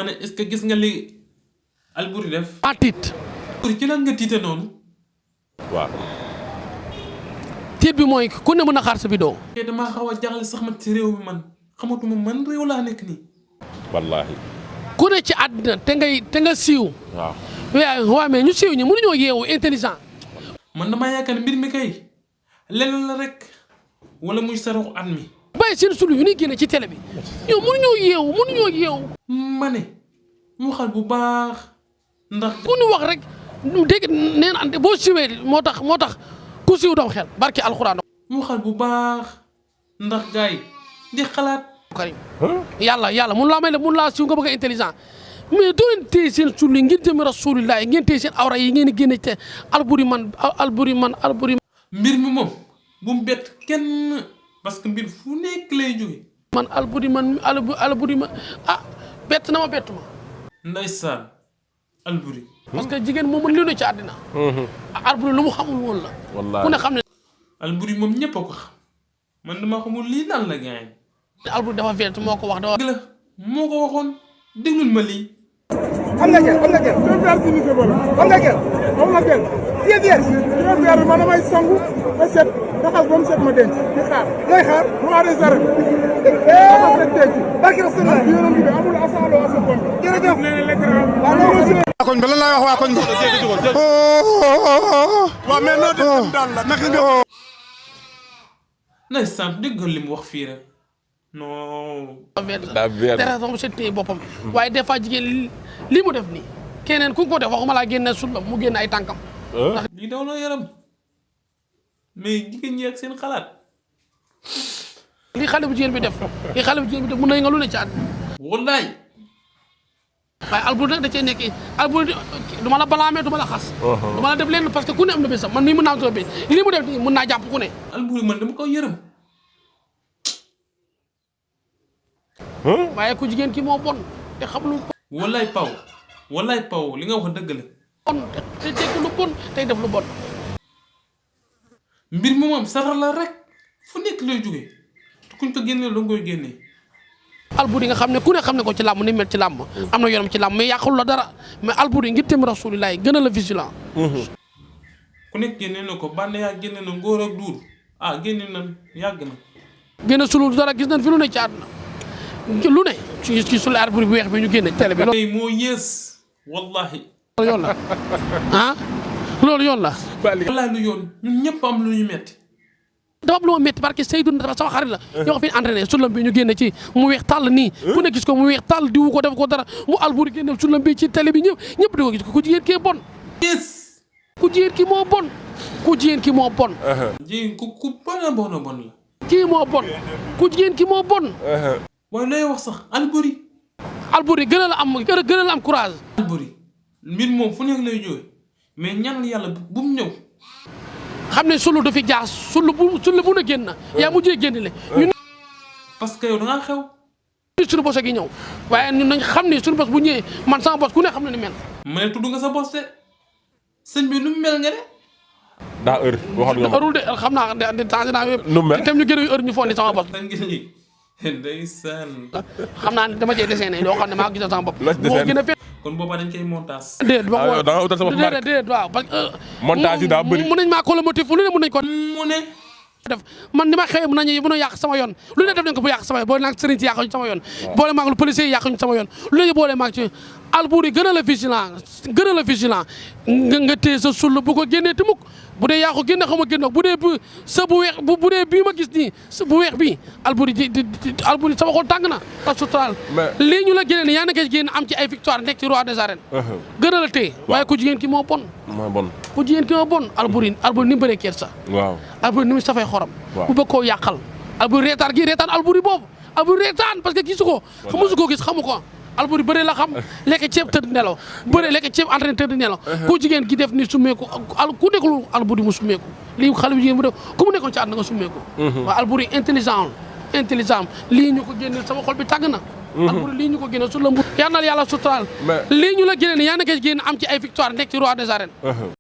ma ne est-ce que gis nga li Alboury def. maa tiit. ci lan nga tiite noonu. waaw. tiit bi mooy ku ne mën a xaar sa vidéo. te damaa xaw a jaaxle sax man ci réew mi man xamatuma man réew laa nekk nii. wallaahi. ku ne ci àddina te nga siiw. waaw. waaw mais ñu siiw ñi mënuñoo yeewu intelligent. man damaa yaakaar ne mbir mi kay leneen la rek wala muy saraxu at mi. bàyyi seen sulu yu ñuy génne ci télé bi ñoom mënuñoo yeewu. ma ne mu xal bu baax ndax. ku ñu wax rek dégg nee na boo siwee moo tax ku siiw doom xel barke alxuraan. mu xal bu baax ndax gars yi di xalaat. karim yàlla mun laa may ne mun laa siiw nga bëgg a intelligent mais doo leen téye seen sulu ngir jëmi rasulillah ngeen téye seen awra yi ngeen di génne te Alboury man. mbir mi moom bu mu bett kenn parce que mbir fu nekk lay jóge. man Alboury man bett na ma bettu ma. ndeysaan Alboury. parce que jigéen moom mën lu ci àddina. Alboury lu mu xamul woon la. wallaahi ku ne xam ne. Alboury moom ñëpp a ko xam man dama xamul lii lan la gaañ. Alboury dafa vert moo ko wax dafa. dëgg la moo ko waxoon déglul ma lii. am na gel. am na gel. pied vierge. pied vierge man damay sangu ba set raxas ba mu set ma denc di xaar. looy xaar roi des arènes. raxas rek denc. barke Rasulullah yonent bi amul asaaloo asa bon. jërëjëf. waa koñ ba lan laay wax waa koñ ba. waaw mais noo def daal la naka nga. ndeysaan déggal li mu wax fii rek non. daa vert dara sama set téye boppam. waaye des fois jigéen li mu def nii keneen ku ko def waxuma laa génne sulla mu génne ay tànkam. lii daw na yaram mais jigéen ñi ak seen xalaat. li xale bu jigéen bi def mën nañ nga lu ne ci àddina. wallaay. waaye Alboury nag da cee nekk Alboury du ma la balaamee du ma la xas. du ma la def leen parce que ku ne am na bésam man mii mën naa am sama bés li mu def nii mën naa jàpp ku ne. Alboury man dama ko yërëm. waaye ku jigéen ki moo bon te xam lu wallaay Paw li nga wax dëgg la. bon te tekk lu bon tey def lu bon. mbir mi moom sarar la rek fu nekk lay jógee te kuñ ko génnee la nga koy génnee. Alboury nga xam ne ku ne xam ne ko ci làmb ni mel ci làmb am na yoonam ci làmb mais yàqul la dara mais Alboury ngir tem rasulilah gën a la vigilant. ku nekk génnee na ko bànn yaa génne na ngóor ak duur génne na yàgg na. gën a sulul dara gis nañ fi lu ne ci àdduna lu ne ci sulu Alboury bu weex bi ñu génne télé bi. loolu moo yées wallahi. loolu yoon la loolu yoon la. wallahi lu yoon ñun ñëpp am lu ñu metti. dafa am lu ma métti parce que Seydou dafa sama xarit la. ñoo ko fi entraîné sulam bi ñu génne ci mu weex tàll nii. ku ne gis ko mu weex tàll diwu ko def ko dara mu Alboury génne sulam bi ci télé bi ñëpp di ko gis ko ku jigéen kii bon. yes. ku jigéen ki moo bon. jigéen ku bon a bon la. kii moo bon ku jigéen ki moo bon. waaye looy wax sax Alboury. Alboury gën a la am courage. Alboury mbir moom fu nekk lay jógee mais ñaanal yàlla bu mu ñëw. xam ne sulu du fi jaas sulu bu na génn na. yaa mujjee génn le ñun. parce que yow da ngaa xew. suñu bos gi ñëw waaye ñun nañ xam ne suñu bos bu ñëwee man sama bos ku ne xam na ni mel. ma ne tudd nga sa bos de sëñ bi nu mu mel nga de. daa heure waxoon nga ma heure de xam naa de changé naa yëpp. nu mu mel itam ñu gën a heure ñu fondi sama bos. ndeysaan. xam naa ne dama cee dessiné loo xam ne maa gisal sama bopp. la moo gën a fet. kon boobaa dañ koy montage. déedéet da nga utal sama marque déedéet waaw parce que. montage yi daa bëri mun nañ maa ko la motif lu ne mun nañ ko. mu ne. def man ni ma xëyee mën a yàq sama yoon lu ne def nañ ko bu yàq sama yoon boole naag sëriñ si yàquñu sama yoon. boole maag lu policier yi yàquñu sama yoon lu ne boole maag ci Alboury gën a la vigilant nga téye sa sull bu ko génnee ti mukk bu dee yaa ko génne xaw ma génne bu dee sa bu weex bu dee bii ma gis nii bu weex bii Alboury Alboury sama xol tàng na ta suturaal lii ñu la génne ni yaa nekkee génn am ci ay victoire nekk ci roi des arènes gën a la téye waaye ku jigéen ki moo bon ku jigéen ki moo bon Alboury ni mu bëree kersa waaw Alboury ni mu safee xorom bu bëgg koo yàqal Alboury reetaan Alboury boobu Alboury reetaan parce que gisu ko musu koo gis xamu ko Alboury bëre la xam lekk ceeb tëdd nelaw bëre lekk ceeb entraîné tëdd nelaw ku jigéen ki def ni summeeku ku nekkul Alboury mu summeeku lii xale bu jigéen bu def ku mu nekkoon ci àdduna nga summeeku waaw Alboury intelligent lii ñu ko génne sama xol bi tàgg na Alboury lii ñu ko génne su la yal na yàlla suturaal lii ñu la génne ni yaa nekkee génn am ci ay victoire nekk ci roi des arènes